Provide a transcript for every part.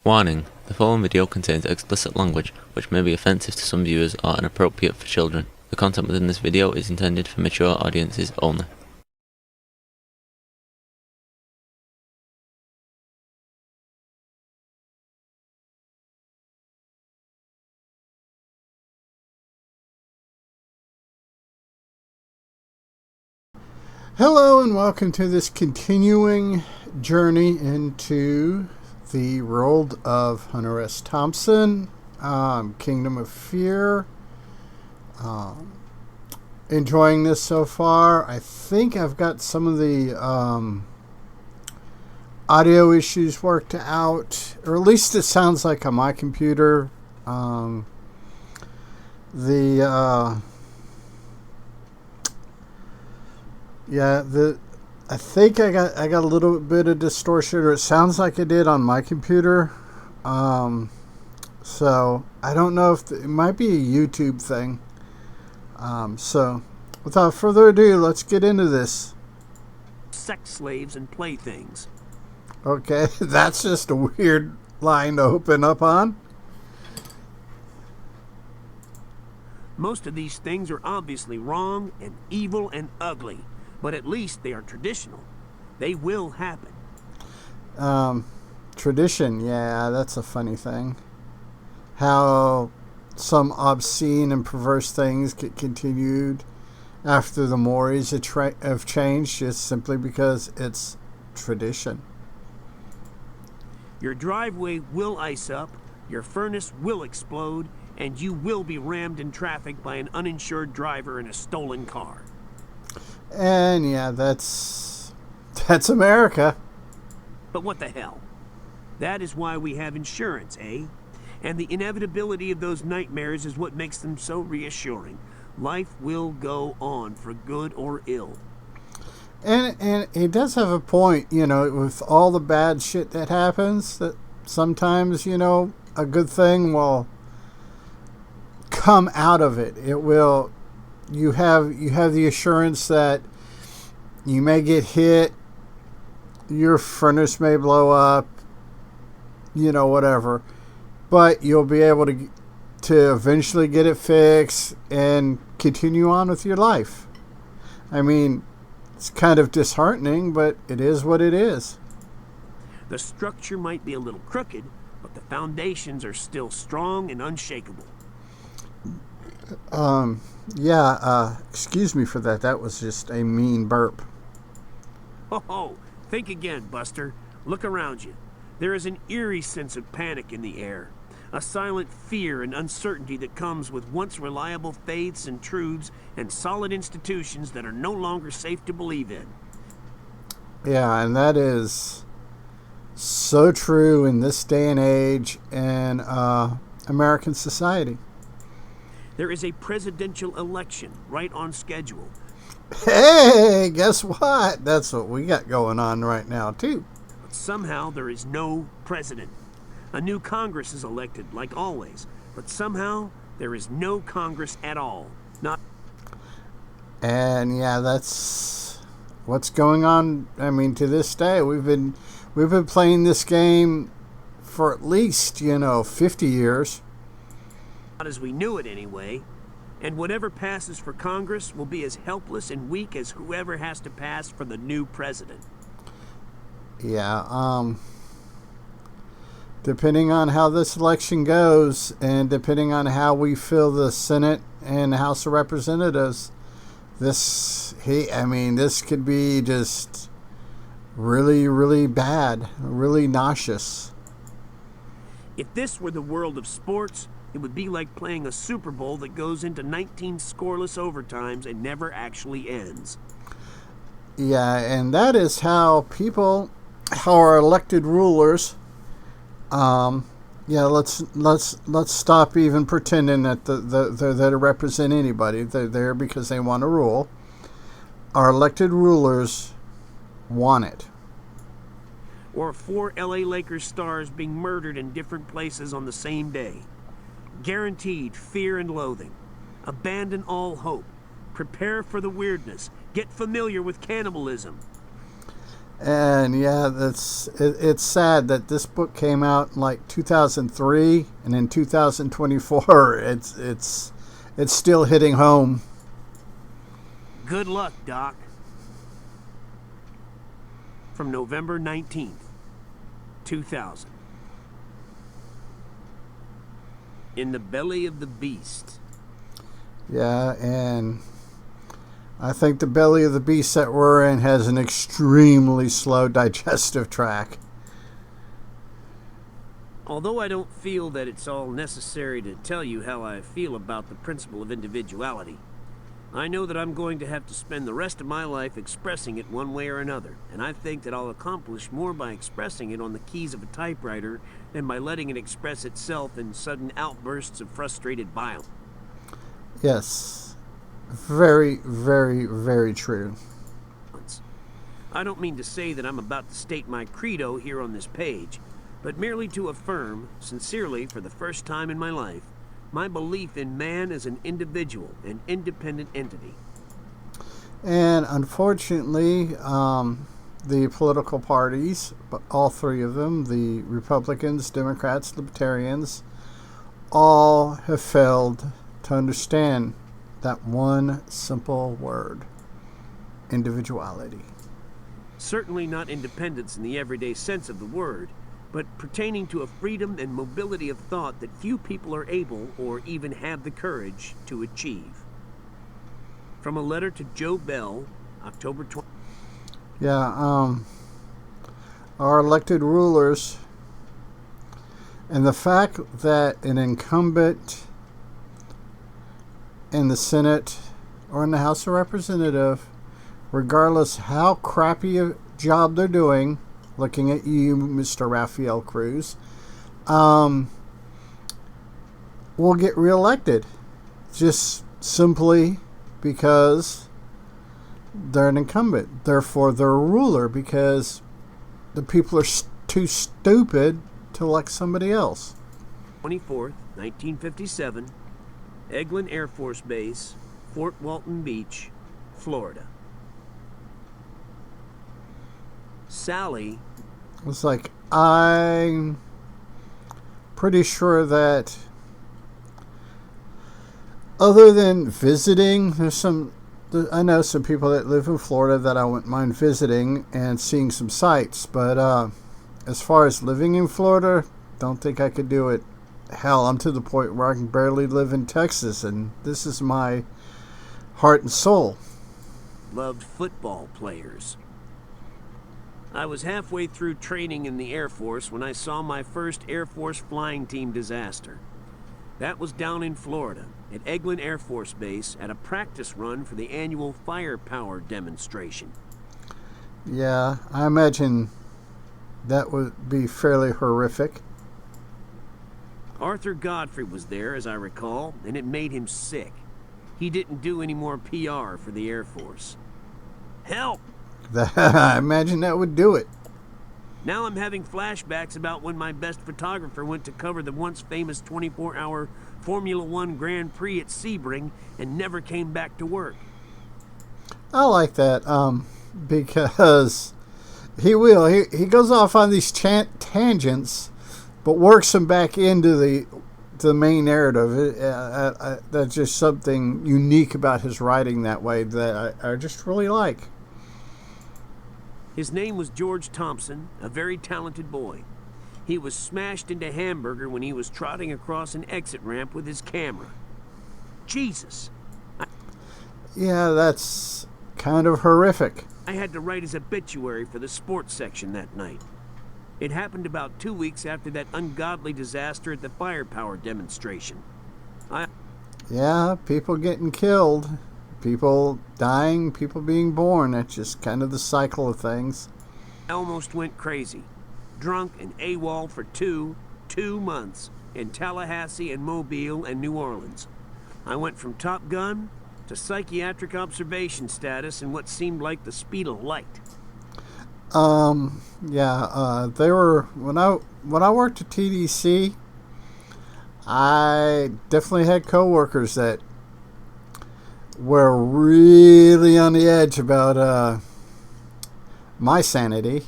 Warning: the following video contains explicit language which may be offensive to some viewers or inappropriate for children. The content within this video is intended for mature audiences only. Hello and welcome to this continuing journey into the world of Hunter S. Thompson, Kingdom of Fear. Enjoying this so far. I think I've got some of the audio issues worked out, or at least it sounds like on my computer. I think I got a little bit of distortion, or it sounds like it did on my computer. So I don't know if it might be a YouTube thing. So without further ado, let's get into this. Sex slaves and playthings. Okay, that's just a weird line to open up on. Most of these things are obviously wrong and evil and ugly, but at least they are traditional. They will happen. Tradition, yeah, that's a funny thing. How some obscene and perverse things get continued after the mores have changed just simply because it's tradition. Your driveway will ice up, your furnace will explode, and you will be rammed in traffic by an uninsured driver in a stolen car. And yeah, that's America. But what the hell? That is why we have insurance, eh? And the inevitability of those nightmares is what makes them so reassuring. Life will go on, for good or ill. And it does have a point, with all the bad shit that happens, that sometimes, a good thing will come out of it. It will. You have the assurance that you may get hit, your furnace may blow up, whatever, but you'll be able to eventually get it fixed and continue on with your life. I mean, it's kind of disheartening, but it is what it is. The structure might be a little crooked, but the foundations are still strong and unshakable. Excuse me for that. That was just a mean burp. Oh, think again, Buster. Look around you. There is an eerie sense of panic in the air. A silent fear and uncertainty that comes with once reliable faiths and truths and solid institutions that are no longer safe to believe in. Yeah, and that is so true in this day and age in American society. There is a presidential election right on schedule. Hey, guess what? That's what we got going on right now, too. But somehow there is no president. A new Congress is elected, like always. But somehow there is no Congress at all. And yeah, that's what's going on. I mean, to this day, we've been playing this game for at least, 50 years. Not as we knew it anyway. And whatever passes for Congress will be as helpless and weak as whoever has to pass for the new president. Yeah, depending on how this election goes and depending on how we fill the Senate and House of Representatives, this could be just really, really bad, really nauseous. If this were the world of sports, it would be like playing a Super Bowl that goes into 19 scoreless overtimes and never actually ends. Yeah, and that is how our elected rulers, let's stop even pretending that they're there to represent anybody. They're there because they want to rule. Our elected rulers want it. Or 4 LA Lakers stars being murdered in different places on the same day. Guaranteed fear and loathing. Abandon all hope. Prepare for the weirdness. Get familiar with cannibalism. And yeah, it's sad that this book came out in like 2003, and in 2024, it's still hitting home. Good luck, Doc. From November 19th, 2000. In the belly of the beast. Yeah, and I think the belly of the beast that we're in has an extremely slow digestive tract. Although I don't feel that it's all necessary to tell you how I feel about the principle of individuality, I know that I'm going to have to spend the rest of my life expressing it one way or another, and I think that I'll accomplish more by expressing it on the keys of a typewriter than by letting it express itself in sudden outbursts of frustrated bile. Yes. Very, very, very true. I don't mean to say that I'm about to state my credo here on this page, but merely to affirm, sincerely for the first time in my life, my belief in man as an individual, an independent entity. And unfortunately, the political parties, all three of them, the Republicans, Democrats, Libertarians, all have failed to understand that one simple word: individuality. Certainly not independence in the everyday sense of the word, but pertaining to a freedom and mobility of thought that few people are able or even have the courage to achieve. From a letter to Joe Bell, October 20. Yeah, our elected rulers, and the fact that an incumbent in the Senate or in the House of Representatives, regardless how crappy a job they're doing, looking at you, Mr. Rafael Cruz, will get reelected just simply because they're an incumbent. Therefore, they're a ruler because the people are too stupid to elect somebody else. 24th, 1957, Eglin Air Force Base, Fort Walton Beach, Florida. Sally. It's like, I'm pretty sure that other than visiting, I know some people that live in Florida that I wouldn't mind visiting and seeing some sights, but as far as living in Florida, don't think I could do it. Hell, I'm to the point where I can barely live in Texas, and this is my heart and soul. Loved football players. I was halfway through training in the Air Force when I saw my first Air Force flying team disaster. That was down in Florida, at Eglin Air Force Base, at a practice run for the annual firepower demonstration. Yeah, I imagine that would be fairly horrific. Arthur Godfrey was there, as I recall, and it made him sick. He didn't do any more PR for the Air Force. Help! I imagine that would do it. Now I'm having flashbacks about when my best photographer went to cover the once famous 24-hour Formula One Grand Prix at Sebring and never came back to work. I like that, because he will. He goes off on these tangents, but works them back into the main narrative. That's just something unique about his writing that way that I just really like. His name was George Thompson, a very talented boy. He was smashed into hamburger when he was trotting across an exit ramp with his camera. Jesus! Yeah, that's kind of horrific. I had to write his obituary for the sports section that night. It happened about 2 weeks after that ungodly disaster at the firepower demonstration. Yeah, people getting killed. People dying, people being born. That's just kind of the cycle of things. I almost went crazy. Drunk and AWOL for two months in Tallahassee and Mobile and New Orleans. I went from Top Gun to psychiatric observation status in what seemed like the speed of light. They were when I worked at TDC, I definitely had coworkers that were really on the edge about my sanity.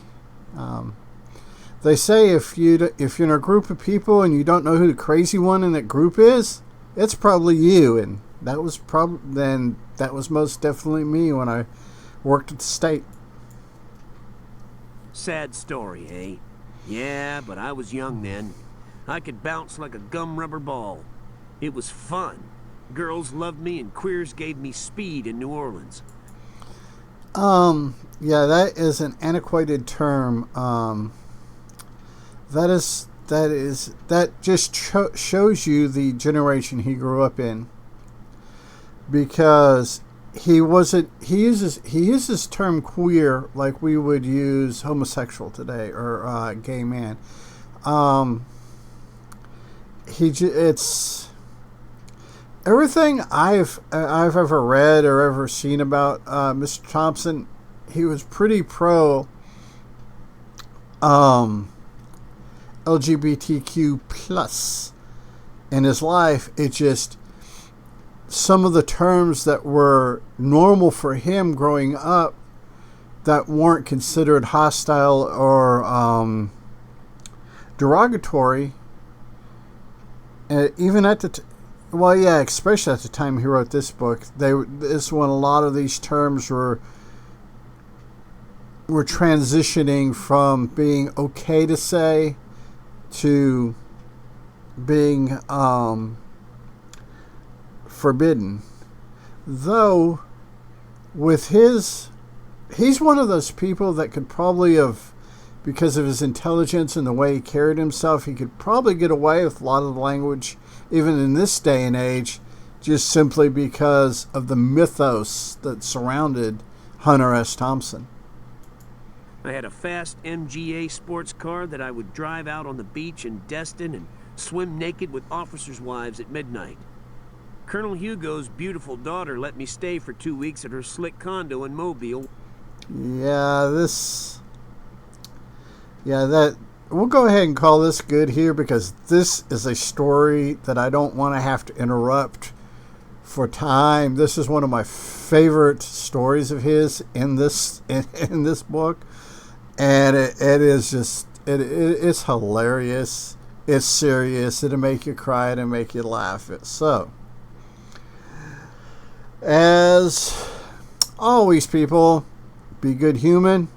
They say if you're in a group of people and you don't know who the crazy one in that group is, it's probably you. And that was most definitely me when I worked at the state. Sad story, eh? Yeah, but I was young then. I could bounce like a gum rubber ball. It was fun. Girls loved me and queers gave me speed in New Orleans. Yeah, that is an antiquated term. That just shows you the generation he grew up in, because he uses term queer like we would use homosexual today, or gay man. It's everything I've ever read or ever seen about Mr. Thompson. He was pretty pro LGBTQ plus in his life. It just, some of the terms that were normal for him growing up that weren't considered hostile or derogatory, even at the especially at the time he wrote this book, this when a lot of these terms were transitioning from being okay to say to being forbidden. Though he's one of those people that could probably have, because of his intelligence and the way he carried himself, he could probably get away with a lot of the language even in this day and age, just simply because of the mythos that surrounded Hunter S. Thompson. I had a fast MGA sports car that I would drive out on the beach in Destin and swim naked with officers' wives at midnight. Colonel Hugo's beautiful daughter let me stay for 2 weeks at her slick condo in Mobile. We'll go ahead and call this good here, because this is a story that I don't want to have to interrupt for time. This is one of my favorite stories of his in this book, and it is just it's hilarious. It's serious. It'll make you cry. It'll make you laugh. So, as always, people, be good human.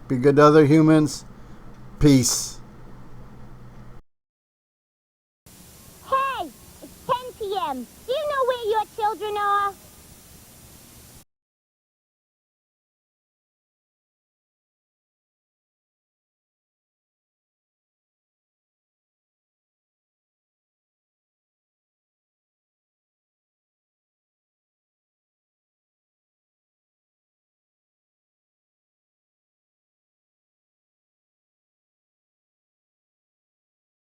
Be good to other humans. Peace. Hey, it's 10 p.m. Do you know where your children are?